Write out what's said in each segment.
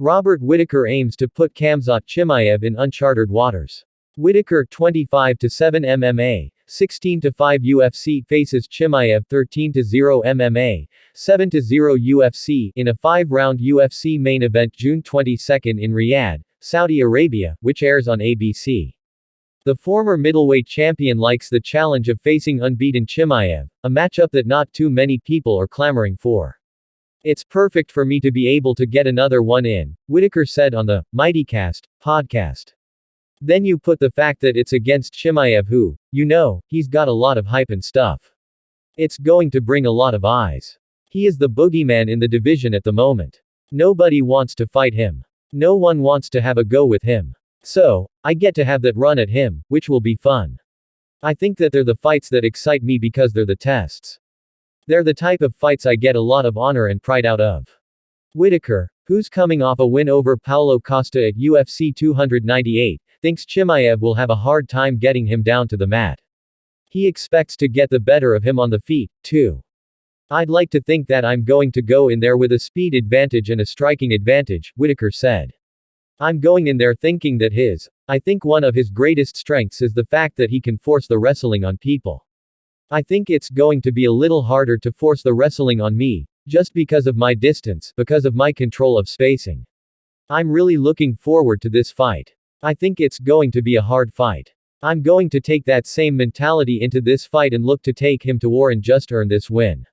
Robert Whittaker aims to put Khamzat Chimaev in unchartered waters. Whittaker 25-7 MMA, 16-5 UFC faces Chimaev 13-0 MMA, 7-0 UFC in a 5-round UFC main event June 22 in Riyadh, Saudi Arabia, which airs on ABC. The former middleweight champion likes the challenge of facing unbeaten Chimaev, a matchup that not too many people are clamoring for. "It's perfect for me to be able to get another one in," Whittaker said on the MIGHTYcast podcast. Then you put the fact that it's against Chimaev who, he's got a lot of hype and stuff. It's going to bring a lot of eyes. He is the boogeyman in the division at the moment. Nobody wants to fight him. No one wants to have a go with him. So, I get to have that run at him, which will be fun. I think that they're the fights that excite me because they're the tests. They're the type of fights I get a lot of honor and pride out of. Whittaker, who's coming off a win over Paulo Costa at UFC 298, thinks Chimaev will have a hard time getting him down to the mat. He expects to get the better of him on the feet, too. "I'd like to think that I'm going to go in there with a speed advantage and a striking advantage," Whittaker said. "I'm going in there thinking that I think one of his greatest strengths is the fact that he can force the wrestling on people. I think it's going to be a little harder to force the wrestling on me, just because of my distance, because of my control of spacing. I'm really looking forward to this fight. I think it's going to be a hard fight. I'm going to take that same mentality into this fight and look to take him to war and just earn this win.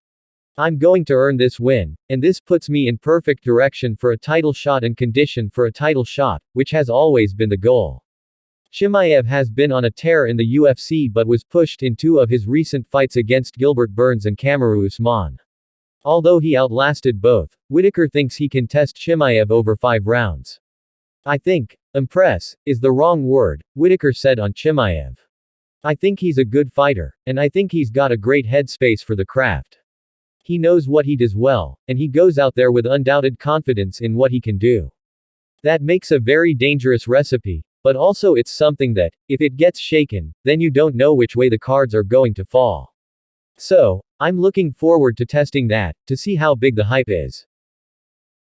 I'm going to earn this win, and this puts me in perfect direction for a title shot and condition for a title shot, which has always been the goal." Chimaev has been on a tear in the UFC but was pushed in 2 of his recent fights against Gilbert Burns and Kamaru Usman. Although he outlasted both, Whittaker thinks he can test Chimaev over 5 rounds. "I think, impress, is the wrong word," Whittaker said on Chimaev. "I think he's a good fighter, and I think he's got a great headspace for the craft. He knows what he does well, and he goes out there with undoubted confidence in what he can do. That makes a very dangerous recipe, but also it's something that, if it gets shaken, then you don't know which way the cards are going to fall. So, I'm looking forward to testing that, to see how big the hype is."